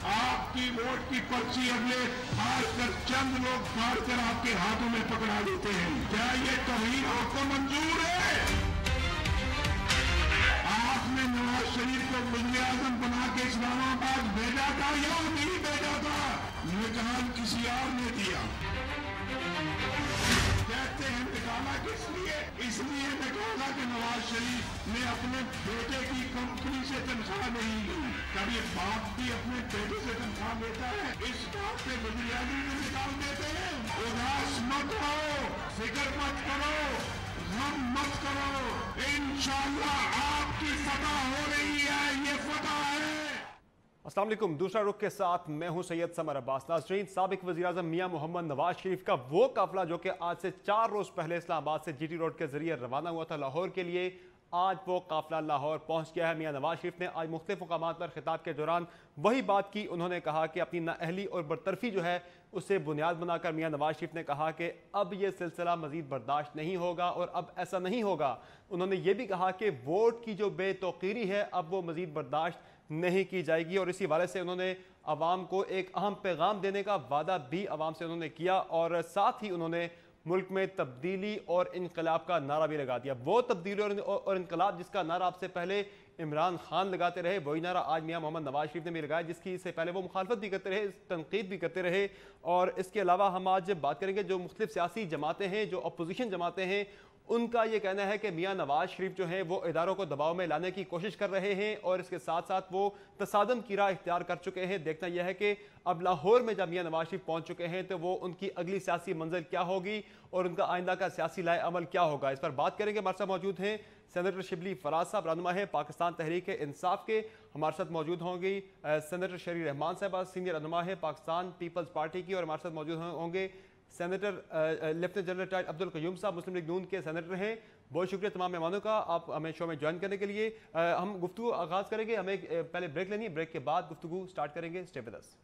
आपकी वोट की पर्ची अगले फाड़ कर चंद लोग फाड़ कर आपके हाथों में पकड़ा देते हैं। क्या ये तौहीन आपको मंजूर है? आपने नवाज शरीफ को वज़ीर आज़म बना के इस्लामाबाद भेजा था या नहीं भेजा था? निकाल किसी और ने दिया। कहते हैं निकाला किस लिए? इसलिए निकाला कि नवाज शरीफ ने अपने बेटे की कंपनी से तनख्वाह नहीं ली। कभी बाप भी अपने बेटे से तनख्वाह लेता है? इस बात पे वज़ीर आज़म को निकाल देते हैं। उदास मत हो, फिक्र मत करो, गम मत करो, इंशाअल्लाह आपकी फतह हो रही है, ये फतह है। अस्सलाम वालेकुम। दूसरा रुख के साथ मैं हूं सैयद समर अब्बास। नाज़रीन, साबिक वज़ीर आज़म मियां मोहम्मद नवाज शरीफ का वो काफिला जो कि आज से 4 रोज़ पहले इस्लामाबाद से जीटी रोड के जरिए रवाना हुआ था लाहौर के लिए, आज वो काफिला लाहौर पहुंच गया है। मियां नवाज शरीफ ने आज मुख्तलिफ मुकामात पर खिताब के दौरान वही बात की। उन्होंने कहा कि अपनी नाअहली और बरतरफी जो है उससे बुनियाद बनाकर मियां नवाज शरीफ ने कहा कि अब ये सिलसिला मजीद बर्दाश्त नहीं होगा और अब ऐसा नहीं होगा। उन्होंने ये भी कहा कि वोट की जो बेतौकीरी है अब वो मजीद बर्दाश्त नहीं की जाएगी और इसी वाले से उन्होंने अवाम को एक अहम पैगाम देने का वादा भी अवाम से उन्होंने किया और साथ ही उन्होंने मुल्क में तब्दीली और इनकलाब का नारा भी लगा दिया। वो तब्दीली और इनकलाब जिसका नारा आपसे पहले इमरान खान लगाते रहे, वही नारा आज मियां मोहम्मद नवाज शरीफ ने भी लगाया, जिसकी इससे पहले वो मुखालफत भी करते रहे, तनकीद भी करते रहे। और इसके अलावा हम आज बात करेंगे जो मुख्तलिफ सियासी जमातें हैं, जो अपोजिशन जमातें हैं, उनका ये कहना है कि मियां नवाज शरीफ जो है वो इदारों को दबाव में लाने की कोशिश कर रहे हैं और इसके साथ साथ वो तसादम की राह इख्तियार कर चुके हैं। देखना यह है कि अब लाहौर में जब मियां नवाज शरीफ पहुंच चुके हैं तो वो उनकी अगली सियासी मंजिल क्या होगी और उनका आइंदा का सियासी लाए अमल क्या होगा। इस पर बात करेंगे। हमारे साथ मौजूद हैं सेनेटर शिबली फराज साहब, रहनुमा है पाकिस्तान तहरीक इंसाफ के। हमारे साथ मौजूद होंगी सेनेटर शरी रहमान साहब, सीनियर रहनुमा है पाकिस्तान पीपल्स पार्टी की। और हमारे साथ मौजूद होंगे senator lieutenant general retired Abdul Qayyum साहब, मुस्लिम लीग नून के सेनेटर हैं। बहुत शुक्रिया तमाम मेहमानों का आप हमें शो में ज्वाइन करने के लिए। हम गुफ्तगू आगाज़ करेंगे, हमें पहले ब्रेक लेनी है, ब्रेक के बाद गुफ्तगू स्टार्ट करेंगे। Stay with us.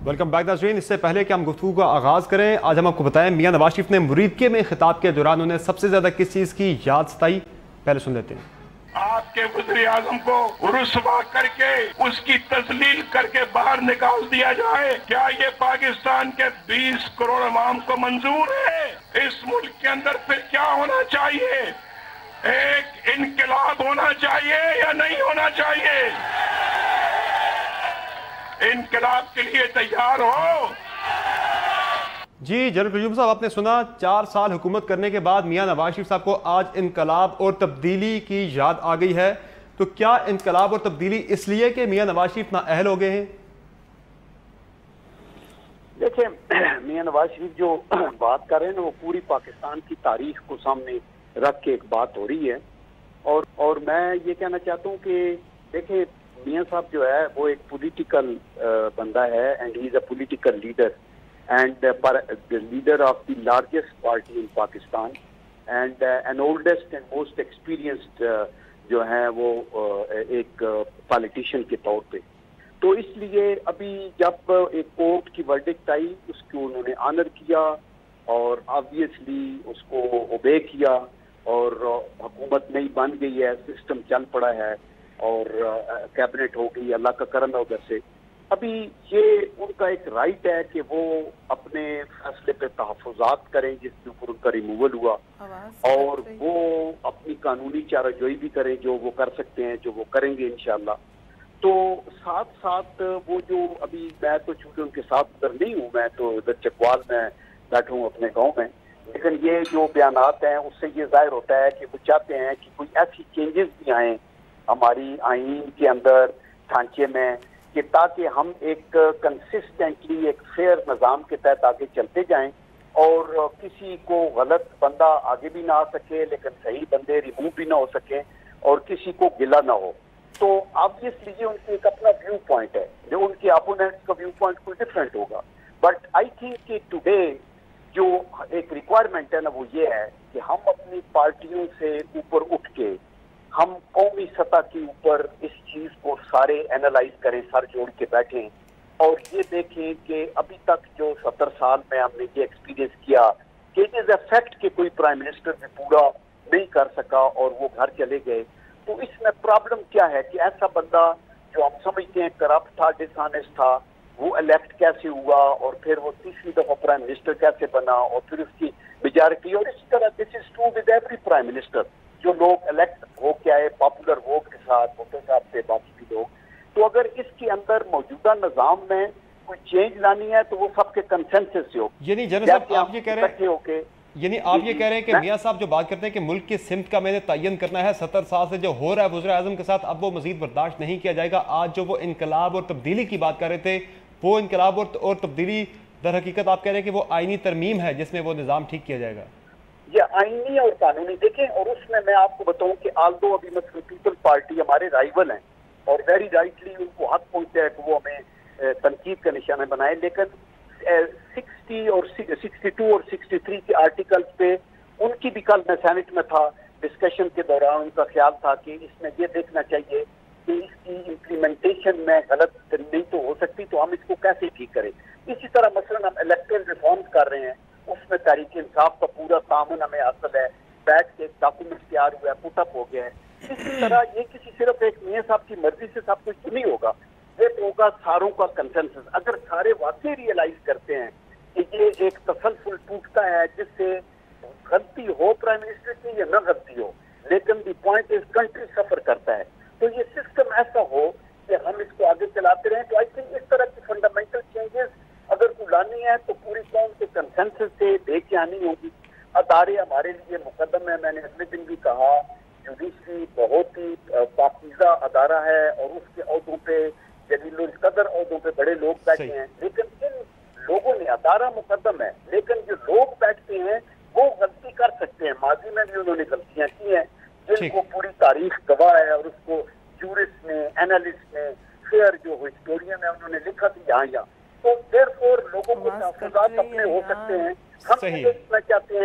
Welcome back नाज़रीन। इससे पहले कि हम गुफ्तगू का आगाज़ करें, आज हम आपको बताएं मियां नवाज शरीफ ने मुरीदके में खिताब के दौरान उन्हें सबसे ज्यादा किस चीज़ की याद सताई, पहले सुन लेते हैं। आपके वज़ीर आज़म को रुस्वा करके उसकी तस्लील करके बाहर निकाल दिया जाए, क्या ये पाकिस्तान के 20 करोड़ अवाम को मंजूर है? इस मुल्क के अंदर फिर क्या होना चाहिए? एक इनकलाब होना चाहिए या नहीं होना चाहिए? इनकलाब के लिए तैयार हो? जी जनरल कयूम साहब, आपने सुना 4 साल हुकूमत करने के बाद मियां नवाज शरीफ साहब को आज इनकलाब और तब्दीली की याद आ गई है, तो क्या इनकलाब और तब्दीली इसलिए कि मियां नवाज शरीफ नाअहल हो गए हैं? देखिए, मियां नवाज शरीफ जो बात कर रहे हैं ना, वो पूरी पाकिस्तान की तारीख को सामने रख के एक बात हो रही है। और मैं ये कहना चाहता हूँ कि देखिए, मियां साहब जो है वो एक पॉलिटिकल बंदा है and he is a political leader and the leader of the largest party in Pakistan and an oldest and most experienced जो है वो एक पॉलिटिशियन के तौर पे। तो इसलिए अभी जब एक कोर्ट की वर्डिक्ट आई, उसको उन्होंने ऑनर किया और ऑब्वियसली उसको ओबे किया और हुकूमत नई बन गई है, सिस्टम चल पड़ा है और कैबिनेट हो गई, अल्लाह का करम है उधर से। अभी ये उनका एक राइट है कि वो अपने फैसले पे तहफ़्फ़ुज़ात करें जिसके ऊपर उनका रिमूवल हुआ, और वो अपनी कानूनी चाराजोई भी करें, जो वो कर सकते हैं, जो वो करेंगे इंशाअल्लाह। तो साथ साथ वो जो अभी मैं तो चूंकि उनके साथ उधर नहीं हूँ, मैं तो इधर चकवाल में बैठा हूँ अपने गाँव में, लेकिन ये जो बयानात हैं उससे ये जाहिर होता है कि वो चाहते हैं कि कोई ऐसी चेंजेस भी आए हमारी आईन के अंदर, ढांचे में, कि ताकि हम एक कंसिस्टेंटली एक फेयर निज़ाम के तहत आगे चलते जाएं और किसी को गलत बंदा आगे भी ना आ सके लेकिन सही बंदे रिमूव भी ना हो सके और किसी को गिला ना हो। तो ऑब्वियसली ये उनके एक अपना व्यू पॉइंट है, जो उनके अपोनेंट्स का व्यू पॉइंट कोई डिफरेंट होगा। बट आई थिंक कि टुडे जो एक रिक्वायरमेंट है ना, वो ये है कि हम अपनी पार्टियों से ऊपर उठ के हम कौमी सतह के ऊपर इस चीज को सारे एनालाइज करें, सर जोड़ के बैठें और ये देखें कि अभी तक जो 70 साल में हमने ये एक्सपीरियंस किया कि इट इज अ फैक्ट कि कोई प्राइम मिनिस्टर भी पूरा नहीं कर सका और वो घर चले गए। तो इसमें प्रॉब्लम क्या है कि ऐसा बंदा जो हम समझते हैं करप्ट था, डिसऑनेस्ट था, वो इलेक्ट कैसे हुआ और फिर वो तीसरी दफा प्राइम मिनिस्टर कैसे बना और फिर उसकी मेजॉरिटी। और इसी तरह this is true with every prime minister, जो लोग इलेक्ट हो के आए पॉपुलर वोट के साथ, वोटों साहब से बाकी भी लोग। तो अगर इसके अंदर मौजूदा निजाम में कोई चेंज लानी है तो वो सबके कंसेंसस से हो। यानी जनरल साहब आप ये कह रहे हैं, यानी आप ये कह रहे हैं कि मियां साहब जो बात करते हैं कि मुल्क की सिमत का मैंने तयन करना है, 70 साल से जो हो रहा है वज़ीर-ए-आज़म के साथ, अब वो मजीद बर्दाश्त नहीं किया जाएगा। आज जो वो इनकलाब और तब्दीली की बात कर रहे थे, वो इनकलाब और तब्दीली दर हकीकत आप कह रहे हैं कि वो आईनी तरमीम है जिसमें वो निज़ाम ठीक किया जाएगा। ये आईनी और कानूनी देखें, और उसमें मैं आपको बताऊं कि आल्दो अभी मसलन पीपल पार्टी हमारे राइवल हैं और वेरी राइटली उनको हक पहुंचता है कि वो हमें तनकीद का निशाना बनाए, लेकिन 60 और 62 और 63 के आर्टिकल्स पे उनकी भी कल मैं सेनेट में था, डिस्कशन के दौरान उनका ख्याल था कि इसमें ये देखना चाहिए कि इसकी इम्प्लीमेंटेशन में गलत नहीं तो हो सकती, तो हम इसको कैसे ठीक करें। इसी तरह मसलन हम इलेक्टोरल रिफॉर्म्स कर रहे हैं, उसमें तहरीक इंसाफ का पूरा तामुन हमें हासिल है, बैठ के डॉक्यूमेंट तैयार हुआ है, पुटअप हो गया है। इसी तरह ये किसी सिर्फ एक मियां साहब की मर्जी से सब कुछ नहीं होगा, ये होगा सारों का कंसेंसस। अगर सारे वाकई रियलाइज करते हैं कि ये एक तसलसल टूटता है जिससे गलती हो प्राइम मिनिस्टर की या न गलती हो, लेकिन द पॉइंट इज कंट्री सफर करता है, तो ये सिस्टम ऐसा हो कि हम इसको आगे चलाते रहें। तो आई थिंक इस तरह की फंडामेंटल चेंजेस अगर को लानी है तो पूरी कौम के कंसेंसस से लेके आनी होगी। अदारे हमारे लिए मुकदम है, मैंने अगले दिन भी कहा, जुडिशरी बहुत ही पाकीज़ा अदारा है और उसके अहदों पे जलीलुल कदर अहदों पे बड़े लोग बैठे हैं, लेकिन इन लोगों ने, अदारा मुकदम है, लेकिन जो लोग बैठते हैं वो गलती कर सकते हैं। माजी में भी उन्होंने गलतियां की हैं जिनको पूरी तारीख गवाह है और उसको जूरिस्ट ने, एनालिस्ट ने, फेयर जो हिस्टोरियन है उन्होंने लिखा था यहाँ। तो देयरफॉर लोगों को तहफ़्फ़ुज़ात अपने हो सकते हैं। हम ये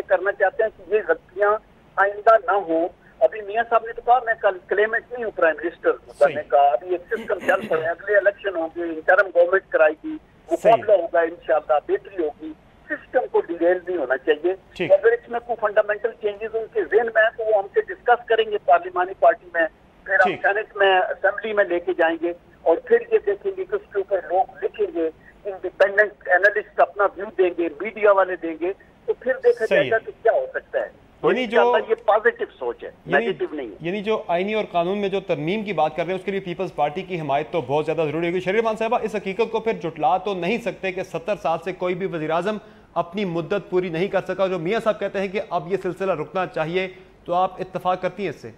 करना चाहते हैं कि ये गलतियां आइंदा ना हो। अभी मियां साहब ने तो कहा मैं कल क्लेमेंट नहीं हूँ प्राइम मिनिस्टर बनने का, अभी एक सिस्टम चल पड़े, अगले इलेक्शन होंगे, इंटरम गवर्नमेंट कराएगी, मुकाबला होगा, इंशाल्लाह बेहतरी होगी। सिस्टम को डिरेल नहीं होना चाहिए। तो अगर इसमें कोई फंडामेंटल चेंजेस उनके ज़हन में है तो वो हमसे डिस्कस करेंगे पार्लिमानी पार्टी में, फिर हम सेनेट में, असेंबली में लेके जाएंगे और फिर ये देखेंगे कि उसके ऊपर लोग लिखेंगे, इंडिपेंडेंट एनालिस्ट अपना व्यू देंगे, मीडिया वाले देंगे, तो फिर देखा जाएगा कि क्या हो सकता है। यानी जो ये पॉजिटिव सोच है, नेगेटिव नहीं है। यानी जो आईनी और कानून में जो तरमीम की बात कर रहे हैं उसके लिए पीपल्स पार्टी की हिमायत तो बहुत ज्यादा जरूरी होगी। शरीर मान साहबा, इस हकीकत को फिर जुटला तो नहीं सकते कि 70 साल से कोई भी वज़ीर-ए-आज़म अपनी मुद्दत पूरी नहीं कर सका। जो मियां साहब कहते हैं कि अब ये सिलसिला रुकना चाहिए, तो आप इत्तेफाक करती हैं इससे?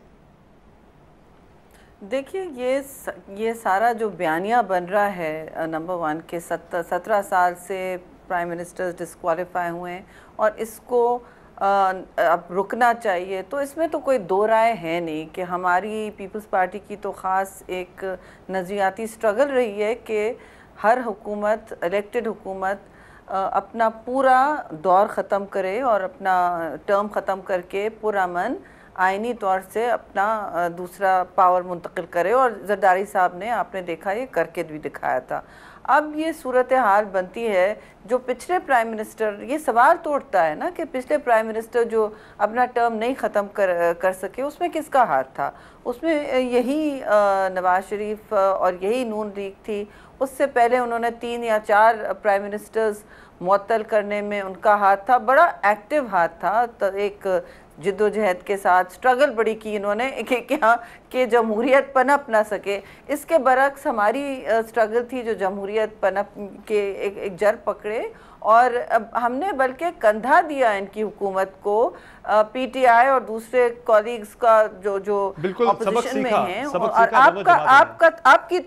देखिए, ये सारा जो बयानिया बन रहा है नंबर 1 के 17 साल से प्राइम मिनिस्टर्स डिस्क्वालीफाई हुए हैं और इसको अब रुकना चाहिए, तो इसमें तो कोई दो राय है नहीं कि हमारी पीपल्स पार्टी की तो ख़ास एक नज़रियाती स्ट्रगल रही है कि हर हुकूमत, इलेक्टेड हुकूमत अपना पूरा दौर ख़त्म करे और अपना टर्म ख़त्म करके पुरअमन आइनी तौर से अपना दूसरा पावर मुंतकिल करे, और जरदारी साहब ने, आपने देखा, ये करके भी दिखाया था। अब ये सूरत हाल बनती है जो पिछले प्राइम मिनिस्टर, ये सवाल तोड़ता है ना कि पिछले प्राइम मिनिस्टर जो अपना टर्म नहीं ख़त्म कर सके, उसमें किसका हाथ था? उसमें यही नवाज शरीफ और यही नून लीग थी। उससे पहले उन्होंने 3 या 4 प्राइम मिनिस्टर्स मुअत्तल करने में उनका हाथ था, बड़ा एक्टिव हाथ था। तो एक जिद्दोजहद के साथ स्ट्रगल बड़ी की इन्होंने कि जमहूरियत पनप ना सके। इसके बरक्स हमारी स्ट्रगल थी जो जमहूरियत पनप के एक जड़ पकड़े, और अब हमने बल्कि कंधा दिया इनकी हुकूमत को, पीटीआई और दूसरे कॉलीग्स का जो ऑपोजिशन में हैं, और आपकी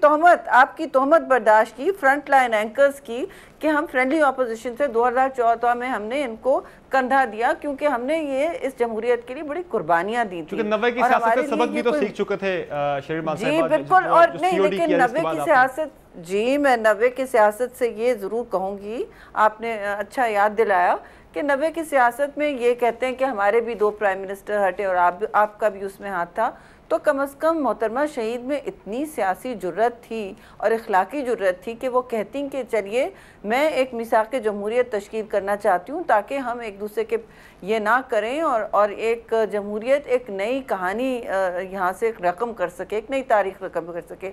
तोहमत बर्दाश्त की, फ्रंट लाइन एंकर्स की, कि हम फ्रेंडली ऑपोजिशन से 2014 में हमने इनको कंधा दिया क्योंकि हमने ये इस जमहूरियत के लिए बड़ी कुर्बानियां दी थी। 90 की सियासत से सबक भी तो सीख चुके थे शरीर मान साहब। जी बिल्कुल, और नहीं, लेकिन 90 की सियासत, जी मैं 90 की सियासत से ये ज़रूर कहूँगी, आपने अच्छा याद दिलाया कि 90 की सियासत में ये कहते हैं कि हमारे भी 2 प्राइम मिनिस्टर हटे और आपका भी उसमें हाथ था। तो कम से कम मोहतरमा शहीद में इतनी सियासी जुर्रत थी और इखलाकी जुर्रत थी कि वो कहती कि चलिए मैं एक मिसाक़ जमहूरियत तश्कील करना चाहती हूँ ताकि हम एक दूसरे के ये ना करें और एक जमहूरियत एक नई कहानी यहाँ से रकम कर सके, एक नई तारीख रकम कर सके।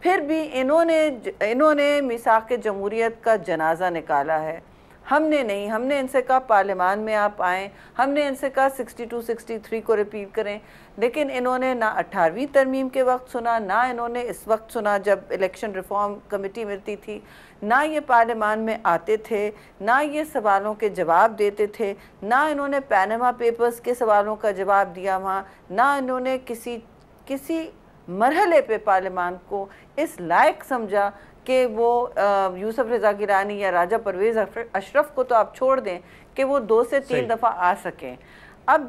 फिर भी इन्होंने मिसाक़ जमहूरियत का जनाजा निकाला है, हमने नहीं। हमने इनसे कहा पार्लियामान में आप आएँ, हमने इनसे कहा 62, 63 को रिपीट करें, लेकिन इन्होंने ना 18वीं तरमीम के वक्त सुना, ना इन्होंने इस वक्त सुना जब इलेक्शन रिफॉर्म कमेटी मिलती थी, ना ये पार्लियामान में आते थे, ना ये सवालों के जवाब देते थे, ना इन्होंने पैनामा पेपर्स के सवालों का जवाब दिया वहाँ, ना इन्होंने किसी मरहले पे पार्लियामान को इस लायक समझा कि वो यूसुफ रज़ा गिलानी या राजा परवेज़ अशरफ को तो आप छोड़ दें कि वो 2 से 3 दफ़ा आ सकें। अब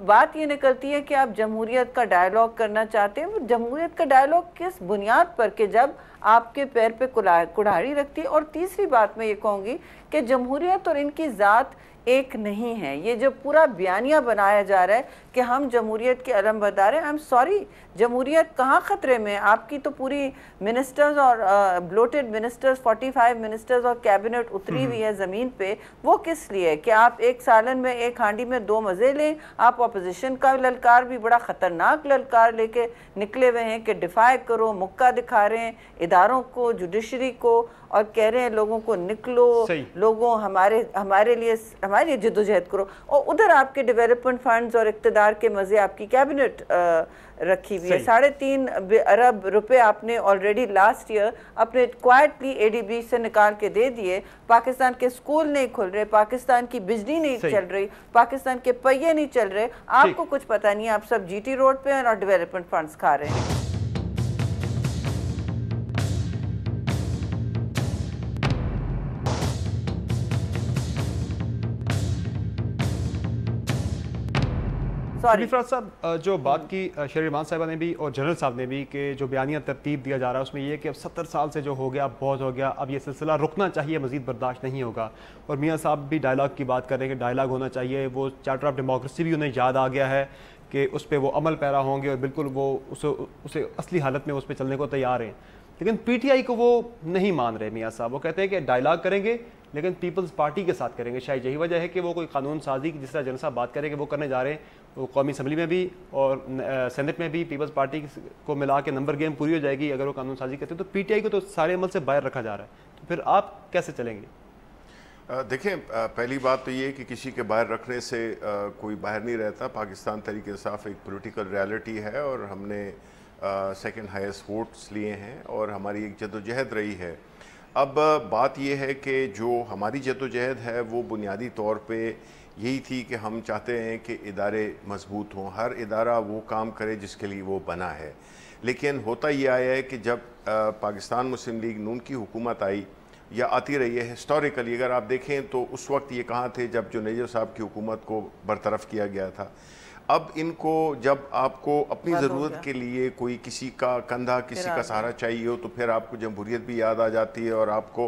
बात ये निकलती है कि आप जमहूरियत का डायलॉग करना चाहते हैं। वो जमहूरियत का डायलॉग किस बुनियाद पर कि जब आपके पैर पे कुल्हाड़ी रखती है। और तीसरी बात मैं ये कहूँगी कि जमहूरियत और इनकी ज़ात एक नहीं है। ये जो पूरा बयानिया बनाया जा रहा है कि हम जमहूरियत के अलम बरदार हैं, आई एम सॉरी, जमहूरियत कहाँ ख़तरे में? आपकी तो पूरी मिनिस्टर्स और ब्लोटेड मिनिस्टर्स 45 मिनिस्टर्स और कैबिनेट उतरी हुई है ज़मीन पे। वो किस लिए? कि आप एक सालन में एक हांडी में 2 मज़े लें। आप अपोजिशन का ललकार भी बड़ा ख़तरनाक ललकार लेके निकले हुए हैं कि डिफाई करो, मुक्का दिखा रहे हैं इदारों को, जुडिशरी को, और कह रहे हैं लोगों को निकलो, लोगों हमारे लिए जद्दोजहद करो। और उधर आपके डेवलपमेंट फंड्स और इक़्तिदार के मज़े आपकी कैबिनेट रखी हुई है। 3.5 अरब रुपए आपने ऑलरेडी लास्ट ईयर अपने क्वाइटली ADB से निकाल के दे दिए। पाकिस्तान के स्कूल नहीं खुल रहे, पाकिस्तान की बिजली नहीं चल रही, पाकिस्तान के पहिए नहीं चल रहे, आपको कुछ पता नहीं है। आप सब GT रोड पे हैं और डेवलपमेंट फंड्स खा रहे हैं। सरफराज साहब, जो बात की शहरी रहमान साहिबा ने भी और जनरल साहब ने भी कि जो बयानिया तरतीब दिया जा रहा है उसमें ये कि अब 70 साल से जो हो गया बहुत हो गया, अब ये सिलसिला रुकना चाहिए, मज़ीद बर्दाश्त नहीं होगा। और मियाँ साहब भी डायलॉग की बात कर रहे हैं कि डायलॉग होना चाहिए। वो चार्टर ऑफ डेमोक्रेसी भी उन्हें याद आ गया है कि उस पर वो अमल पैरा होंगे और बिल्कुल वो उसे असली हालत में उस पर चलने को तैयार हैं। लेकिन PTI को वो नहीं मान रहे मियाँ साहब। वो कहते हैं कि डायलॉग करेंगे लेकिन पीपल्स पार्टी के साथ करेंगे। शायद यही वजह है कि वो कोई कानून साजी की जिस तरह जनरल साहब बात करें कि वो करने जा रहे हैं, वो कौमी असम्बली में भी और सेनेट में भी पीपल्स पार्टी को मिला के नंबर गेम पूरी हो जाएगी अगर वो कानून साजी करते हैं। तो PTI को तो सारे अमल से बाहर रखा जा रहा है, तो फिर आप कैसे चलेंगे? देखें, पहली बात तो ये कि किसी के बाहर रखने से कोई बाहर नहीं रहता। पाकिस्तान तरीके इंसाफ एक पॉलिटिकल रियलिटी है और हमने सेकंड हाईएस्ट वोट्स लिए हैं और हमारी एक जद्दोजहद रही है। अब बात यह है कि जो हमारी जद्दोजहद है वो बुनियादी तौर पे यही थी कि हम चाहते हैं कि इदारे मजबूत हों, हर इदारा वो काम करे जिसके लिए वो बना है। लेकिन होता ये आया है कि जब पाकिस्तान मुस्लिम लीग नून की हुकूमत आई या आती रही है हिस्टोरिकली, अगर आप देखें तो उस वक्त ये कहाँ थे जब जो नजीब साहब की हुकूमत को बरतरफ किया गया था। अब इनको जब आपको अपनी ज़रूरत के लिए कोई किसी का कंधा, किसी का सहारा चाहिए हो तो फिर आपको जमहूरियत भी याद आ जाती है और आपको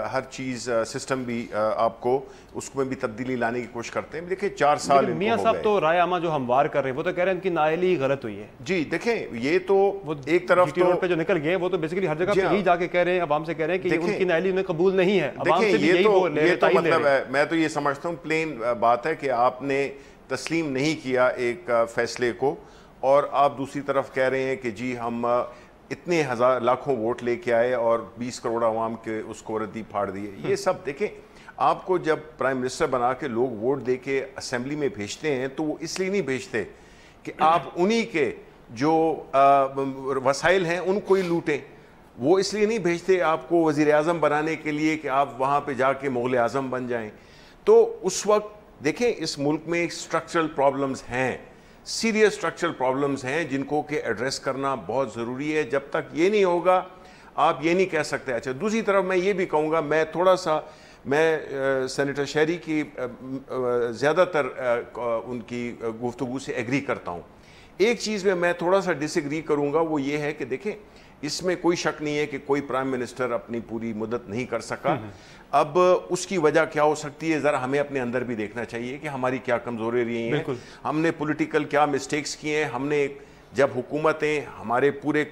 हर चीज़ सिस्टम भी आपको उसमें भी तब्दीली लाने की कोशिश करते हैं। देखिए 4 साल मियां साहब तो राय आमा जो हम वार कर रहे हैं वो तो कह रहे हैं इनकी नाअहली गलत हुई है। जी देखें, ये तो वो एक तरफ तो रोड पे जो निकल गए वो तो बेसिकली हर जगह पे यही जाके कह रहे हैं, अवाम से कह रहे हैं कि उनकी नाअहली उन्हें कबूल नहीं है। देखिए ये तो मतलब है, मैं तो ये समझता हूँ प्लेन बात है कि आपने तस्लीम नहीं किया एक फ़ैसले को और आप दूसरी तरफ कह रहे हैं कि जी हम इतने हज़ार लाखों वोट लेके आए और 20 करोड़ आवाम के उसको रद्दी फाड़ दिए। ये सब देखें, आपको जब प्राइम मिनिस्टर बना के लोग वोट दे के असम्बली में भेजते हैं तो वो इसलिए नहीं भेजते कि आप उन्हीं के जो वसाइल हैं उनको ही लूटें। वो इसलिए नहीं भेजते आपको वज़ीर आज़म बनाने के लिए कि आप वहाँ पे जाके मुग़ल आज़म बन जाएं। तो उस वक्त देखें इस मुल्क में स्ट्रक्चरल प्रॉब्लम्स हैं, सीरियस स्ट्रक्चरल प्रॉब्लम्स हैं जिनको के एड्रेस करना बहुत ज़रूरी है। जब तक ये नहीं होगा आप ये नहीं कह सकते। अच्छा, दूसरी तरफ मैं ये भी कहूँगा, मैं थोड़ा सा सेनेटर शहरी की ज़्यादातर उनकी गुफ्तगू से एग्री करता हूँ। एक चीज़ में मैं थोड़ा सा डिसएग्री करूँगा, वो ये है कि देखें इसमें कोई शक नहीं है कि कोई प्राइम मिनिस्टर अपनी पूरी मुद्दत नहीं कर सका। अब उसकी वजह क्या हो सकती है, ज़रा हमें अपने अंदर भी देखना चाहिए कि हमारी क्या कमज़ोरी रही हैं, हमने पॉलिटिकल क्या मिस्टेक्स किए हैं। हमने जब हुकूमतें हमारे पूरे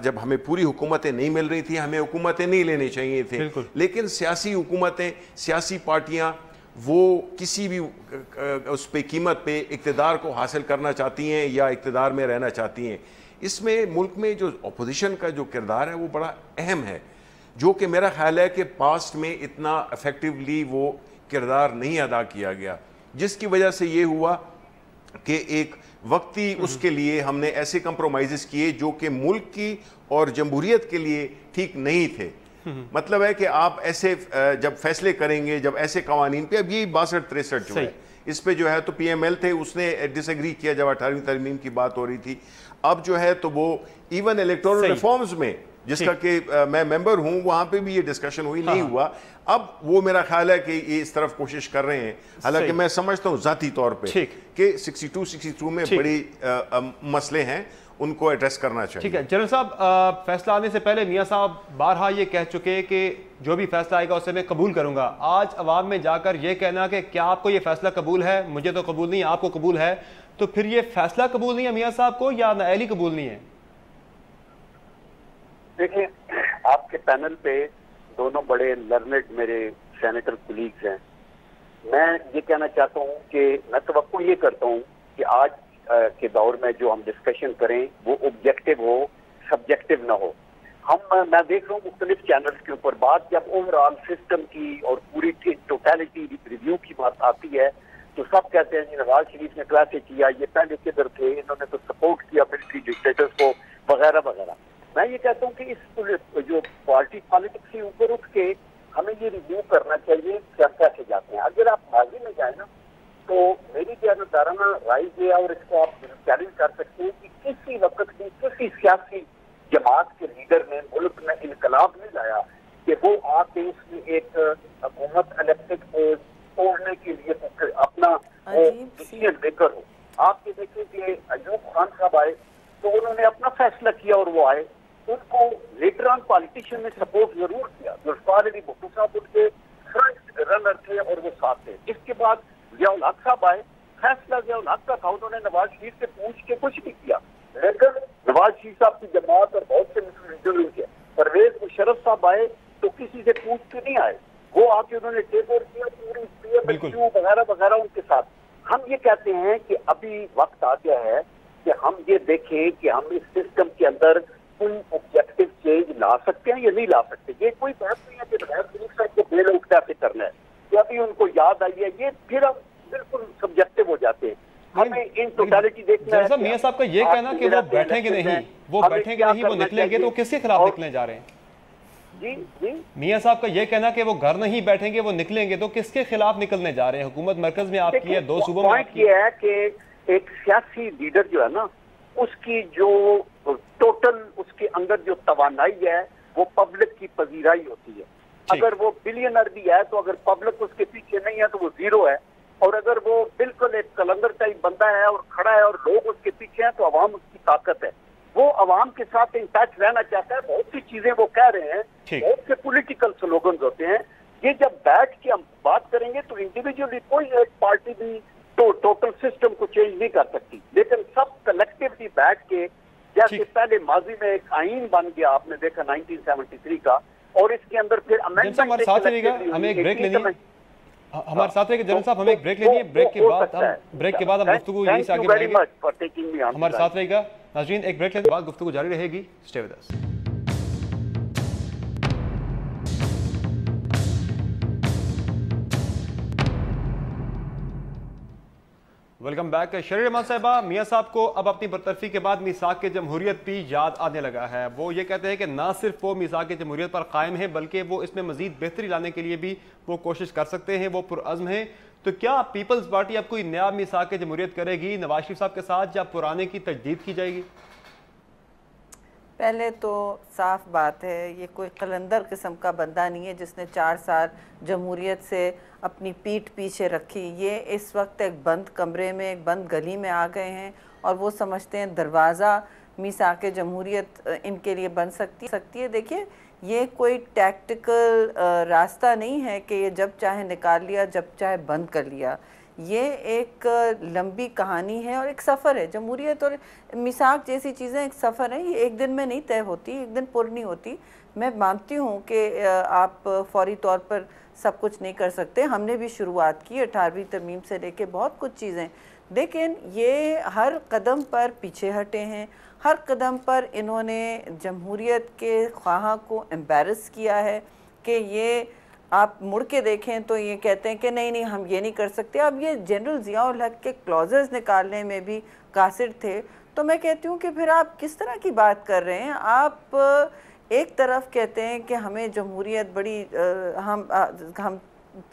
जब हमें पूरी हुकूमतें नहीं मिल रही थी, हमें हुकूमतें नहीं लेनी चाहिए थे, लेकिन सियासी हुकूमतें, सियासी पार्टियां वो किसी भी उस पे कीमत पे इक़्तिदार को हासिल करना चाहती हैं या इक़्तिदार में रहना चाहती हैं। इसमें मुल्क में जो अपोजिशन का जो किरदार है वो बड़ा अहम है, जो कि मेरा ख्याल है कि पास्ट में इतना इफेक्टिवली वो किरदार नहीं अदा किया गया, जिसकी वजह से ये हुआ कि एक वक्ती उसके लिए हमने ऐसे कंप्रोमाइज़ किए जो कि मुल्क की और जमहूरियत के लिए ठीक नहीं थे। मतलब है कि आप ऐसे जब फैसले करेंगे, जब ऐसे कवानीन पे, अब ये 62-63 जो है इस पे जो है तो PML थे, उसने डिसएग्री किया जब 18वीं तरमीम की बात हो रही थी। अब जो है तो वो इवन इलेक्टोरल रिफॉर्म्स में जिसका कि मैं मेंबर हूं, वहां पे भी ये डिस्कशन हुई, नहीं हुआ। अब वो मेरा ख्याल है कि ये इस तरफ कोशिश कर रहे हैं, हालांकि मैं समझता हूं जाती तौर पे कि 62 में बड़ी मसले हैं, उनको एड्रेस करना चाहिए। ठीक है जनरल साहब, फैसला आने से पहले मियां साहब बारहा ये कह चुके कि जो भी फैसला आएगा उसे मैं कबूल करूंगा। आज अवाम में जाकर ये कहना कि क्या आपको ये फैसला कबूल है, मुझे तो कबूल नहीं, आपको कबूल है, तो फिर ये फैसला कबूल नहीं है मियां साहब को या नाअहली कबूल नहीं है? देखिए, आपके पैनल पे दोनों बड़े लर्नेड मेरे सेनेटर कुलीग्स हैं। मैं ये कहना चाहता हूँ कि मैं तवक्को ये करता हूँ कि आज के दौर में जो हम डिस्कशन करें वो ऑब्जेक्टिव हो, सब्जेक्टिव ना हो। मैं देख रहा हूँ मुख्तलिफ चैनल्स के ऊपर बात, जब ओवरऑल सिस्टम की और पूरी टोटलिटी रिव्यू की बात आती है तो सब कहते हैं जी नवाज शरीफ ने कैसे किया, ये पहले किधर थे, इन्होंने तो सपोर्ट किया मिलिट्री डिक्टेटर्स को, वगैरह वगैरह। मैं ये कहता हूँ कि इस जो पार्टी पॉलिटिक्स से ऊपर उठ के हमें ये रिव्यू करना चाहिए कि हम कैसे जाते हैं। अगर आप माजी में जाए ना तो मेरी जानदाराना राय है और इसको आप चैलेंज कर सकते हैं कि किसी वक्त भी किसी सियासी जमात के लीडर ने मुल्क में इनकलाब नहीं लाया कि वो आके उसमें एक हुकूमत इलेक्टेड को तोड़ने के लिए अपना डिसीजन मेकर हो। आप ये देखिए कि अयूब खान साहब आए तो उन्होंने अपना फैसला किया और वो आए, उनको लेटर ऑन पॉलिटिशियन ने सपोर्ट जरूर किया। जुल्फिकार अली भुट्टो साहब उनके फ्रंट रनर थे और वो साथ थे। इसके बाद ज़ियाउल हक साहब आए, फैसला ज़ियाउल हक का था, उन्होंने नवाज शरीफ से पूछ के कुछ नहीं किया, लेकिन नवाज शरीफ साहब की जमात और बहुत से मुस्लिम के परवेज मुशर्रफ साहब आए तो किसी से पूछ के नहीं आए, वो आके उन्होंने टेक ओवर किया पूरी PMQ वगैरह वगैरह उनके साथ। हम ये कहते हैं कि अभी वक्त आ गया है कि हम ये देखें कि हम इस सिस्टम के अंदर कोई ऑब्जेक्टिव चेंज ला सकते हैं या नहीं ला सकते। ये कोई बात नहीं है कि नवाज शरीफ साहब को बेल आउट कैसे करना है, कि अभी उनको याद आई है, ये फिर हम बिल्कुल सब्जेक्टिव हो जाते हैं। हमें इन टोटलिटी देखना है। मियां साहब का ये कहना कि वो बैठेंगे नहीं, वो बैठेंगे नहीं, वो निकलेंगे, तो किसके खिलाफ निकलने जा रहे हैं? जी जी, मियां साहब का ये कहना कि वो घर नहीं बैठेंगे, वो निकलेंगे, तो किसके खिलाफ निकलने जा रहे हैं? हुकूमत मरकज में आपकी है, 2 सूबों में आपकी है कि एक सियासी लीडर जो है ना, उसकी जो टोटल उसके अंदर जो तवानाई है वो पब्लिक की पजीराई होती है। अगर वो बिलियनर भी है तो अगर पब्लिक उसके पीछे नहीं है तो वो जीरो है, और अगर वो बिल्कुल एक कलंदर टाइप बंदा है और खड़ा है और लोग उसके पीछे हैं तो अवाम उसकी ताकत है। वो अवाम के साथ इन टच रहना चाहता है। बहुत सी चीजें वो कह रहे हैं, बहुत से पॉलिटिकल स्लोगन होते हैं, ये जब बैठ के हम बात करेंगे तो इंडिविजुअली कोई एक पार्टी भी तो टोटल सिस्टम को चेंज नहीं कर सकती, लेकिन सब कलेक्टिवली बैठ के, जैसे पहले माजी में एक आईन बन गया, आपने देखा 1973 का, और इसके अंदर फिर अमेंडमेंट। हमारे साथ रहेगा, हमें एक ब्रेक लेनी है, हमारे साथ रहेगा जनरल साहब, हमें एक ब्रेक लेनी है। ब्रेक के बाद हम गुफ्तगू यहीं से आगे बढ़ाएंगे। हमारे साथ रहेगा नाज़रीन, एक ब्रेक लेने के बाद गुफ्तगू जारी रहेगी। Stay with us. Welcome back. शरीर रहमान साहिबा, मियां साहब को अब अपनी बरतरफी के बाद मीसाक जमहूरियत भी याद आने लगा है। वो ये कहते हैं कि ना सिर्फ वो मीसाक जमहूरियत पर कायम है बल्कि वो इसमें मजीद बेहतरी लाने के लिए भी वो कोशिश कर सकते हैं, वो पुरअज़्म हैं। तो क्या पीपल्स पार्टी अब कोई नया मीसाक जमहूरियत करेगी नवाज शरीफ साहब के साथ, या पुराने की तजदीद की जाएगी? पहले तो साफ बात है, ये कोई कलंदर किस्म का बंदा नहीं है जिसने 4 साल जमहूरियत से अपनी पीठ पीछे रखी। ये इस वक्त एक बंद कमरे में, एक बंद गली में आ गए हैं और वो समझते हैं दरवाज़ा मीसाक जमहूरियत इनके लिए बन सकती है। देखिए, ये कोई टैक्टिकल रास्ता नहीं है कि ये जब चाहे निकाल लिया, जब चाहे बंद कर लिया। ये एक लंबी कहानी है और एक सफ़र है। जमहूरियत और मिसाक जैसी चीज़ें एक सफ़र है, ये एक दिन में नहीं तय होती, एक दिन पूरी नहीं होती। मैं मानती हूँ कि आप फौरी तौर पर सब कुछ नहीं कर सकते। हमने भी शुरुआत की 18वीं तरमीम से लेके बहुत कुछ चीज़ें, लेकिन ये हर कदम पर पीछे हटे हैं। हर कदम पर इन्होंने जमहूरियत के ख्वाहां को एम्बैरस किया है कि ये आप मुड़ के देखें तो ये कहते हैं कि नहीं नहीं हम ये नहीं कर सकते। अब ये जनरल ज़ियाउल हक के क्लॉजेस निकालने में भी कासिर थे। तो मैं कहती हूँ कि फिर आप किस तरह की बात कर रहे हैं। आप एक तरफ कहते हैं कि हमें जमहूरियत बड़ी हम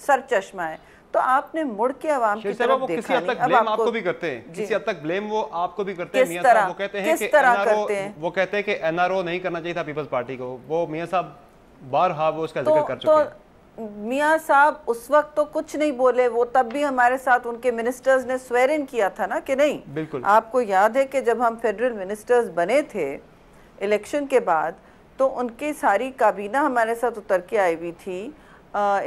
सर चश्मा है, तो आपने मुड़ के अवाम की तरफ देखा नहीं। अब आपको भी करते हैं, किसी हद तक ब्लेम वो आपको भी करते हैं। मियां साहब वो कहते हैं कि वो कहते हैं कि एनआरओ नहीं करना चाहिए था पीपल्स पार्टी को। वो मियां साहब बारहा वो उसका जिक्र कर चुके हैं। मियां साहब उस वक्त तो कुछ नहीं बोले, वो तब भी हमारे साथ उनके मिनिस्टर्स ने स्वेर इन किया था ना कि नहीं। बिल्कुल आपको याद है कि जब हम फेडरल मिनिस्टर्स बने थे इलेक्शन के बाद, तो उनकी सारी काबीना हमारे साथ उतर के आई हुई थी।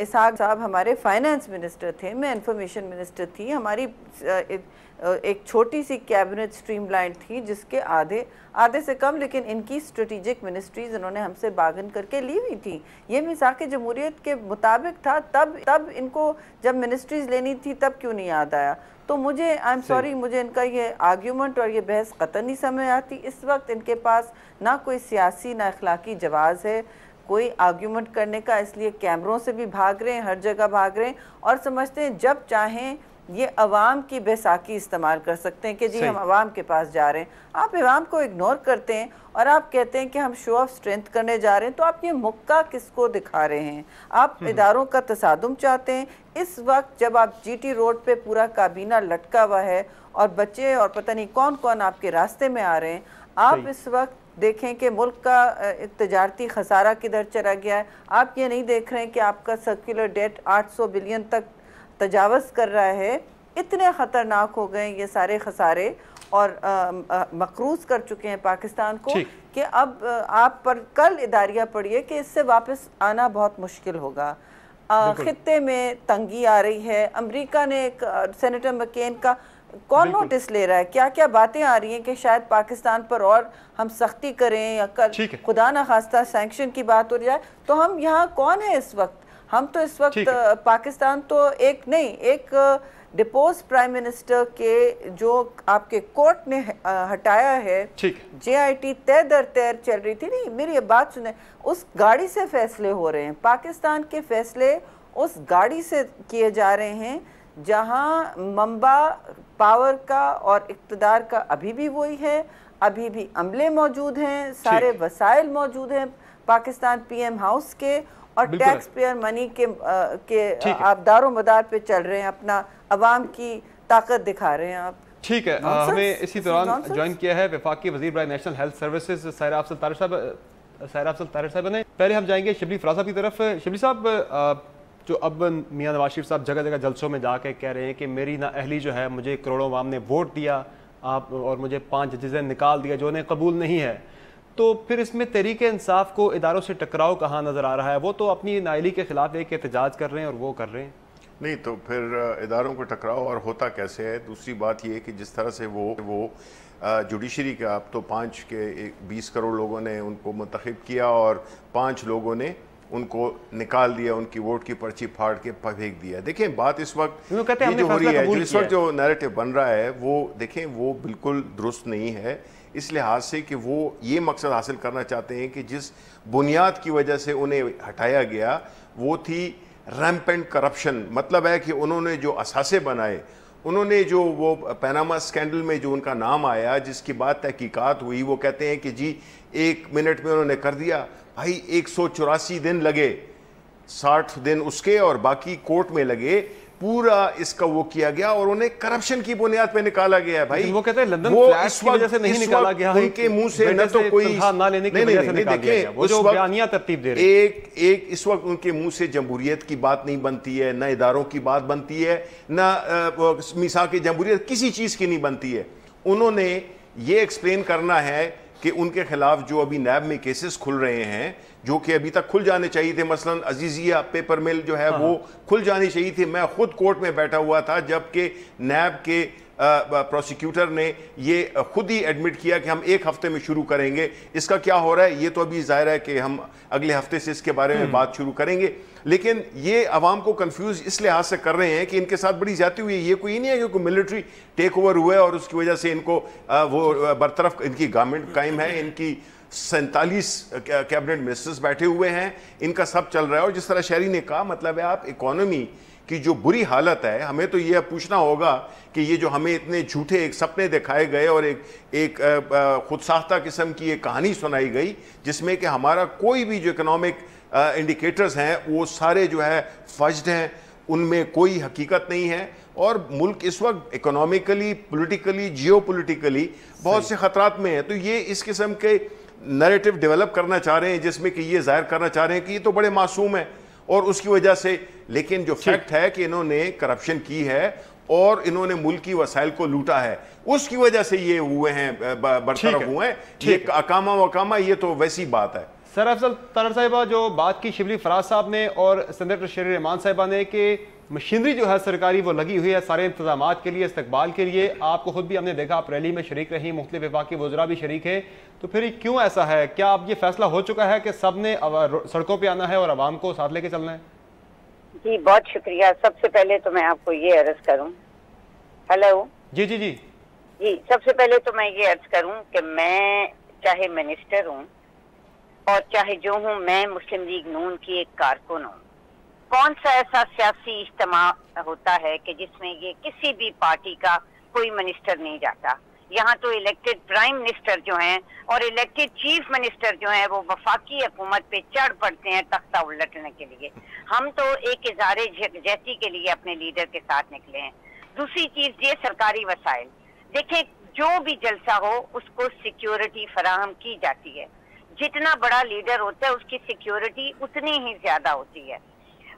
इसहाक साहब हमारे फाइनेंस मिनिस्टर थे, मैं इंफॉर्मेशन मिनिस्टर थी। हमारी एक छोटी सी कैबिनेट स्ट्रीमलाइन थी जिसके आधे से कम, लेकिन इनकी स्ट्रेटेजिक मिनिस्ट्रीज इन्होंने हमसे बागन करके ली हुई थी। ये मिसाक जमहूरियत के मुताबिक था। तब इनको जब मिनिस्ट्रीज लेनी थी तब क्यों नहीं याद आया? तो मुझे आई एम सॉरी, मुझे इनका ये आर्ग्यूमेंट और ये बहस कतई नहीं समझ आती। इस वक्त इनके पास ना कोई सियासी ना अखलाकी जवाज़ है कोई आर्ग्यूमेंट करने का, इसलिए कैमरों से भी भाग रहे हैं, हर जगह भाग रहे हैं और समझते हैं जब चाहें ये अवाम की बैसाखी इस्तेमाल कर सकते हैं कि जी हम अवाम के पास जा रहे हैं। आप अवाम को इग्नोर करते हैं और आप कहते हैं कि हम शो ऑफ स्ट्रेंथ करने जा रहे हैं। तो आप ये मुक्का किसको दिखा रहे हैं? आप इदारों का तसादुम चाहते हैं। इस वक्त जब आप जीटी रोड पे पूरा काबीना लटका हुआ है और बच्चे और पता नहीं कौन कौन आपके रास्ते में आ रहे हैं, आप इस वक्त देखें कि मुल्क का तजारती खसारा किधर चला गया है। आप ये नहीं देख रहे हैं कि आपका सर्कुलर डेट 800 बिलियन तक तजावज़ कर रहा है। इतने ख़तरनाक हो गए ये सारे खसारे और मकरूज़ कर चुके हैं पाकिस्तान को कि अब आप पर कल इदारिया पड़ी कि इससे वापस आना बहुत मुश्किल होगा। खित्ते में तंगी आ रही है। अमेरिका ने सेनेटर मैकेन का कौन नोटिस ले रहा है? क्या क्या बातें आ रही हैं कि शायद पाकिस्तान पर और हम सख्ती करें या कल खुदा ना खास्ता सैंक्शन की बात हो जाए। तो हम यहाँ कौन है इस वक्त? हम तो इस वक्त पाकिस्तान तो एक डिपोज प्राइम मिनिस्टर के जो आपके कोर्ट ने हटाया है, JIT तय दर तय चल रही थी। नहीं, मेरी ये बात सुने, उस गाड़ी से फैसले हो रहे हैं। पाकिस्तान के फैसले उस गाड़ी से किए जा रहे हैं जहां मंबा पावर का और इक़्तिदार का अभी भी वही है। अभी भी अमले मौजूद हैं, सारे वसाइल मौजूद हैं पाकिस्तान PM हाउस के और टैक्स पेयर मनी के आप दारो मदार पे चल रहे हैं, अपना अवाम की ताकत दिखा रहे हैं आप। ठीक है, हमें इसी दौरान ज्वाइन किया है वफाकी वज़ीर बराए national health services Sahira Afzal Tariq साहब ने। पहले हम जाएंगे शिबली फराज साहब की तरफ। शिबली साहब, जो अब मियां नवाज शरीफ साहब जगह जगह जलसों में जाके कह रहे हैं कि मेरी नाअहली जो है, मुझे करोड़ों अवाम ने वोट दिया आप और मुझे 5 जजें निकाल दिया जो उन्हें कबूल नहीं है, तो फिर इसमें तहरीक इंसाफ को इदारों से टकराव कहाँ नज़र आ रहा है? वो तो अपनी नाअहली के खिलाफ एक एहतजाज कर रहे हैं और वो कर रहे हैं। नहीं तो फिर इदारों को टकराव और होता कैसे है? दूसरी बात ये कि जिस तरह से वो जुडिशरी का अब तो 5 के 20 करोड़ लोगों ने उनको मुंतखब किया और 5 लोगों ने उनको निकाल दिया, उनकी वोट की पर्ची फाड़ के फेंक दिया। देखें बात इस वक्त ये जो हो रही है, जो इस वक्त जो नैरेटिव बन रहा है, वो देखें वो बिल्कुल दुरुस्त नहीं है इस लिहाज से कि वो ये मकसद हासिल करना चाहते हैं कि जिस बुनियाद की वजह से उन्हें हटाया गया वो थी रैम्पेंट करप्शन। मतलब है कि उन्होंने जो असासे बनाए, उन्होंने जो वो पैनामा स्कैंडल में जो उनका नाम आया, जिसकी बात तहकीकात हुई, वो कहते हैं कि जी 1 मिनट में उन्होंने कर दिया। भाई 184 दिन लगे, 60 दिन उसके और बाकी कोर्ट में लगे। पूरा इसका वो किया गया और उन्हें करप्शन की बुनियाद पे निकाला गया। भाई वो कहते हैं लंदन फ्लैट की वजह से नहीं निकाला गया, उनके मुंह से न तो कोई ना लेने की वजह से निकाला गया, वो जो बयानिया तरतीब दे रहे हैं। एक इस वक्त उनके मुंह से जमहूरियत की बात नहीं बनती है, न इदारों की बात बनती है, न मिसाक जमहूरियत किसी चीज की नहीं बनती है। उन्होंने ये एक्सप्लेन करना है कि उनके खिलाफ जो अभी नैब में केसेस खुल रहे हैं, जो कि अभी तक खुल जाने चाहिए थे, मसलन अजीजिया पेपर मिल जो है वो खुल जानी चाहिए थी। मैं खुद कोर्ट में बैठा हुआ था जबकि नैब के प्रोसिक्यूटर ने ये खुद ही एडमिट किया कि हम 1 हफ्ते में शुरू करेंगे। इसका क्या हो रहा है ये तो अभी जाहिर है कि हम अगले हफ्ते से इसके बारे में बात शुरू करेंगे, लेकिन ये अवाम को कंफ्यूज इस लिहाज से कर रहे हैं कि इनके साथ बड़ी ज्यादती हुई है। ये कोई नहीं है कि कोई मिलिट्री टेक ओवर हुआ है और उसकी वजह से इनको वो बरतरफ, इनकी गवर्नमेंट कायम है, इनकी 47 कैबिनेट मिनिस्टर्स बैठे हुए हैं, इनका सब चल रहा है। और जिस तरह शहरी ने कहा, मतलब है आप इकोनॉमी की जो बुरी हालत है, हमें तो ये पूछना होगा कि ये जो हमें इतने झूठे एक सपने दिखाए गए और एक खुद साख्ता किस्म की एक कहानी सुनाई गई जिसमें कि हमारा कोई भी जो इकोनॉमिक इंडिकेटर्स हैं वो सारे जो है फज्ड हैं, उनमें कोई हकीकत नहीं है। और मुल्क इस वक्त इकोनॉमिकली, पॉलिटिकली, जियोपॉलिटिकली बहुत से खतरात में है। तो ये इस किस्म के नैरेटिव डेवलप करना चाह रहे हैं जिसमें कि ये जाहिर करना चाह रहे हैं कि ये तो बड़े मासूम है और उसकी वजह से, लेकिन जो फैक्ट है कि इन्होंने करप्शन की है और इन्होंने मुल्क की वसाइल को लूटा है, उसकी वजह से ये हुए हैं, बरतरफ हुए हैं। ये अकामा वकामा ये तो वैसी बात है। सर अफजल तारड़ साहिबा, जो बात की शिबली फराज साहब ने और सेनेटर शरीर रहमान साहिबा ने कि मशीनरी जो है सरकारी वो लगी हुई है सारे इंतजाम के लिए, इस्तकबाल के लिए, आपको खुद भी हमने देखा आप रैली में शरीक रही, मुख्तलिफ विभाग के वज़रा भी शरीक है, तो फिर क्यों ऐसा है? क्या अब ये फैसला हो चुका है कि सब ने सड़कों पर आना है और आवाम को साथ लेके चलना है? जी बहुत शुक्रिया। सबसे पहले तो मैं आपको ये अर्ज करूं, हेलो जी जी जी जी, सबसे पहले तो मैं ये अर्ज करूं कि मैं चाहे मिनिस्टर हूं और चाहे जो हूं, मैं मुस्लिम लीग नून की एक कारकुन हूं। कौन सा ऐसा सियासी इज्तिमा होता है कि जिसमें ये किसी भी पार्टी का कोई मिनिस्टर नहीं जाता? यहाँ तो इलेक्टेड प्राइम मिनिस्टर जो हैं और इलेक्टेड चीफ मिनिस्टर जो हैं वो वफाकी हुकूमत पे चढ़ पड़ते हैं तख्ता उलटने के लिए। हम तो एक इज़ारे जहती के लिए अपने लीडर के साथ निकले हैं। दूसरी चीज ये सरकारी वसाइल, देखें जो भी जलसा हो उसको सिक्योरिटी फराहम की जाती है। जितना बड़ा लीडर होता है उसकी सिक्योरिटी उतनी ही ज्यादा होती है।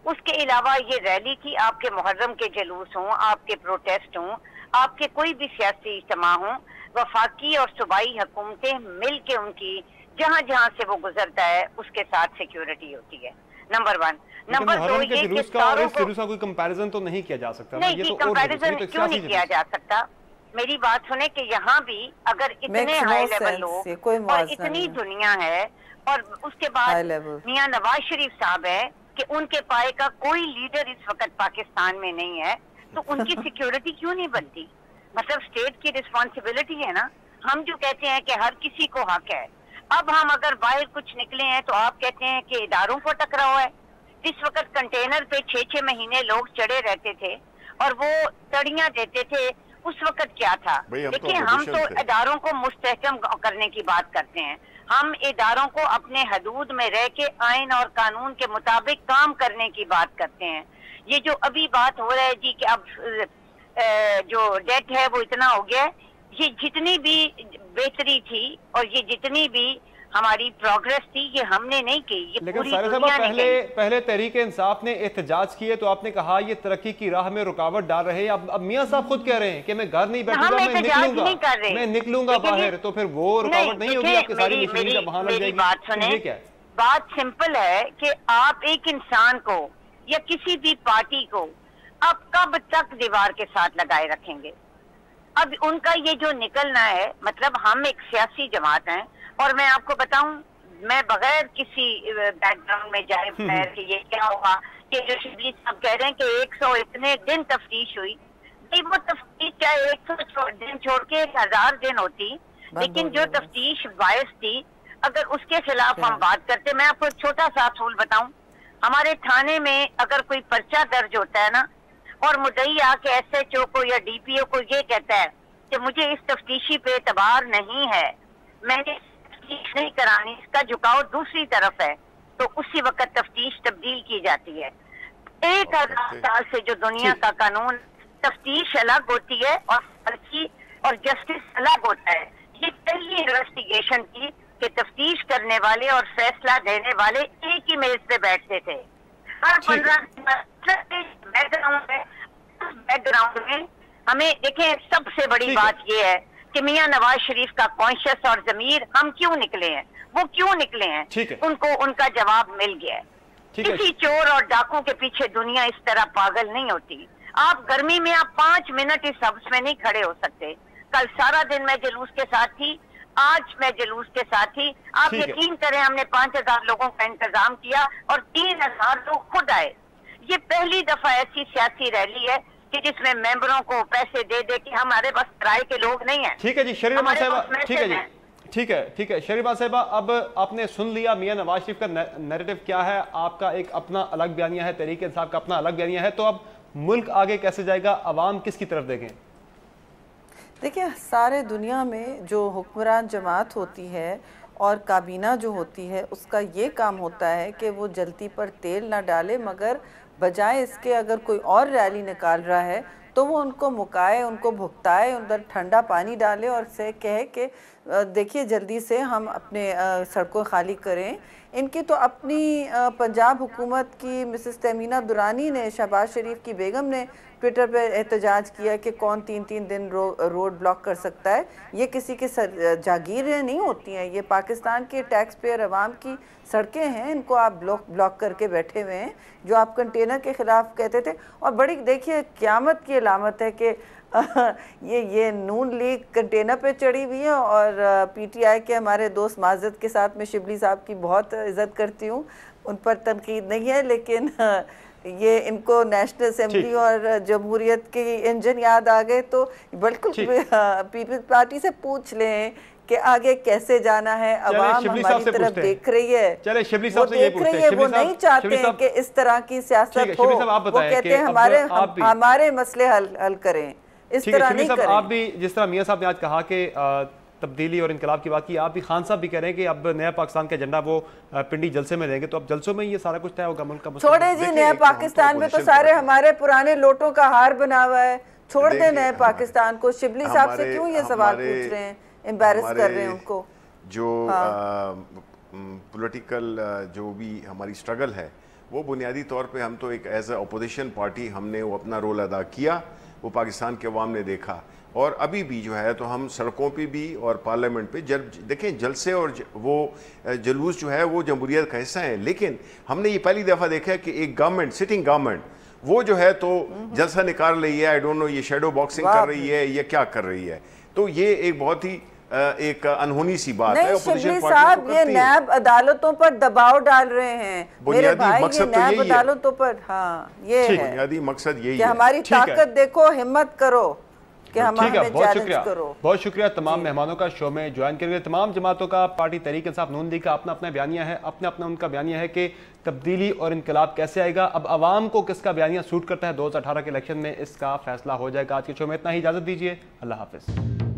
उसके अलावा ये रैली थी, आपके मुहर्रम के जुलूस हों, आपके प्रोटेस्ट हों, आपके कोई भी सियासी इज्तिमा हों, वफाकी और सूबाई हुकूमतें मिल के उनकी जहाँ जहाँ से वो गुजरता है उसके साथ सिक्योरिटी होती है। नंबर 1। नंबर 2 ये कि कोई कंपैरिजन तो नहीं किया जा सकता। नहीं, ये कंपैरिजन क्यों नहीं किया जा सकता? मेरी बात सुने कि यहाँ भी अगर इतने हाई लेवल लोग और इतनी दुनिया है और उसके बाद मियां नवाज शरीफ साहब है कि उनके पाए का कोई लीडर इस वक्त पाकिस्तान में नहीं है, तो उनकी सिक्योरिटी क्यों नहीं बनती? मतलब स्टेट की रिस्पॉन्सिबिलिटी है ना। हम जो कहते हैं कि हर किसी को हक है, अब हम अगर बाहर कुछ निकले हैं तो आप कहते हैं कि इदारों को टकराव है। जिस वक्त कंटेनर पे 6-6 महीने लोग चढ़े रहते थे और वो तड़ियां देते थे, उस वक्त क्या था? देखिए हम तो इदारों को मुस्तहकम करने की बात करते हैं, हम इदारों को अपने हदूद में रह के आइन और कानून के मुताबिक काम करने की बात करते हैं। ये जो अभी बात हो रहा है जी कि अब जो डेट है वो इतना हो गया है, ये जितनी भी बेहतरी थी और ये जितनी भी हमारी प्रोग्रेस थी ये हमने नहीं की, ये लेकिन सारे साहब पहले तहरीक इंसाफ ने एहतजाज किए तो आपने कहा ये तरक्की की राह में रुकावट डाल रहे हैं। अब मियां साहब खुद कह रहे हैं कि मैं घर नहीं बैठूंगा, मैं निकलूंगा बाहर, तो फिर वो रुकावट नहीं होगी, आपकी सारी मशीनरी का बहाना लग जाएगी। बात सुने, बात सिंपल है कि आप एक इंसान को या किसी भी पार्टी को अब कब तक दीवार के साथ लगाए रखेंगे? अब उनका ये जो निकलना है, मतलब हम एक सियासी जमात हैं और मैं आपको बताऊं, मैं बगैर किसी बैकग्राउंड में जाए बगैर कि ये क्या हुआ कि जो शिबली साहब कह रहे हैं कि 100 इतने दिन तफ्तीश हुई, वो तफ्तीश चाहे 100 दिन छोड़ के 1000 दिन होती, लेकिन जो तफ्तीश बायस थी अगर उसके खिलाफ हम बात करते। मैं आपको एक छोटा सा असूल बताऊं, हमारे थाने में अगर कोई पर्चा दर्ज होता है ना और मुद्दई आके SHO को या DPO को ये कहता है कि मुझे इस तफ्तीशी पे एतबार नहीं है, मैंने तफ्तीश नहीं करानी, इसका झुकाव दूसरी तरफ है, तो उसी वक्त तफ्तीश तब्दील की जाती है। 1000 साल से जो दुनिया का कानून, तफ्तीश अलग होती है और जस्टिस अलग होता है। ये पहली इन्वेस्टिगेशन थी कि तफ्तीश करने वाले और फैसला देने वाले एक ही मेज पे बैठते थे। हर 15 बैकग्राउंड है, उस बैकग्राउंड में हमें देखें, सबसे बड़ी बात ये है कि मियां नवाज शरीफ का कॉन्शियस और जमीर हम क्यों निकले हैं, वो क्यों निकले हैं, उनको उनका जवाब मिल गया है। किसी चोर और डाकू के पीछे दुनिया इस तरह पागल नहीं होती। आप गर्मी में आप 5 मिनट इस हाउस में नहीं खड़े हो सकते। कल सारा दिन मैं जुलूस के साथ थी, आज मैं जुलूस के साथ थी। आप यकीन करें हमने 5000 लोगों का इंतजाम किया और 3000 लोग खुद आए। ये पहली दफा ऐसी सियासी रैली है कि जिसमें मेंबरों को पैसे दे दे कि हमारे बस किराए के लोग नहीं हैं। ठीक है जी शरीमा साहिबा, ठीक है जी, ठीक है शरीमा साहिबा, अब आपने सुन लिया मियां नवाज शरीफ का नैरेटिव क्या है, आपका एक अपना अलग बयानिया है, तहरीक इंसाफ का अपना अलग बयानिया है, तो अब मुल्क आगे कैसे जाएगा, अवाम किसकी तरफ देखें? देखिए, सारे दुनिया में जो हुक्मरान जमात होती है और काबीना जो होती है उसका ये काम होता है कि वो जल्दी पर तेल ना डाले, मगर बजाय इसके अगर कोई और रैली निकाल रहा है तो वो उनको मुकाए, उनको भुगताए, उधर ठंडा पानी डाले और से कहे कि देखिए जल्दी से हम अपने सड़कों खाली करें। इनकी तो अपनी पंजाब हुकूमत की मिसेस तमीना दुरानी ने, शहबाज शरीफ की बेगम ने ट्विटर पे एहतजाज किया कि कौन 3-3 दिन रोड ब्लॉक कर सकता है। ये किसी की जागीरें नहीं होती हैं, ये पाकिस्तान के टैक्स पेयर अवाम की सड़कें हैं, इनको आप ब्लॉक करके बैठे हुए हैं। जो आप कंटेनर के ख़िलाफ़ कहते थे, और बड़ी देखिए क़यामत की अलामत है कि ये नून लीग कंटेनर पे चढ़ी हुई है और PTI के हमारे दोस्त माजद के साथ में शिबली साहब की बहुत इज़्ज़त करती हूँ, उन पर तनकीद नहीं है, लेकिन ये इनको नेशनल असेंबली और जमहूरियत के इंजन याद आ गए। तो बिल्कुल पीपल्स पार्टी से पूछ लें कि आगे कैसे जाना है। अवाम हमारी तरफ देख रही है, चले शिबली साहब से ये पूछते हैं। वो नहीं चाहते हैं कि इस तरह की सियासत हो, वो कहते हैं हमारे मसले हल करें, इस तरह नहीं करें। आप भी जिस तरह मियां साहब ने आज कहा कि तब्दीली और इनकलाब की बात की, आप भी खान साहब भी कह रहे हैं कि अब नया पाकिस्तान का एजेंडा वो पिंडी जलसे में देंगे, तो अब जलसों में ये सारा कुछ तय होगा मुल्क का। छोड़े जी, नया पाकिस्तान में तो सारे हमारे पुराने लोटों का हार बना हुआ है, छोड़ दे नए पाकिस्तान को। शिबली साहब से क्यों ये सवाल पूछ रहे हैं, एम्बैरस कर रहे हैं उनको? जो पॉलिटिकल जो भी हमारी स्ट्रगल है वो बुनियादी तौर पे हम तो एक एज ए अपोजिशन पार्टी हमने वो अपना रोल अदा किया, वो पाकिस्तान के अवाम ने देखा, और अभी भी जो है तो हम सड़कों पे भी और पार्लियामेंट पे देखें जलसे और वो जुलूस जो है वो जमहूरियत का हिस्सा है। लेकिन हमने ये पहली दफ़ा देखा है कि एक गवर्नमेंट, सिटिंग गवर्नमेंट, वो जो है तो जलसा निकाल रही है, आई डोंट नो ये शेडो बॉक्सिंग कर रही है, ये क्या कर रही है। तो ये एक बहुत ही एक अनहोनी सी बात है। शिबली साहब ये नैब अदालतों पर दबाव डाल रहे हैं, मेरे भाई, ये नैब अदालतों पर, हाँ ये है बुनियादी मकसद यही है, हमारी ताकत देखो, हिम्मत करो कि हम बहुत शुक्रिया तमाम मेहमानों का शो में ज्वाइन करने। तमाम जमातों का, पार्टी तहरीक इंसाफ नून लीग का अपना अपना बयानिया है, अपना उनका बयानिया है कि तब्दीली और इनकलाब कैसे आएगा। अब आवाम को किसका बयानिया सूट करता है 2018 के इलेक्शन में, इसका फैसला हो जाएगा। आज के शो में इतना ही, इजाजत दीजिए, अल्लाह हाफिज।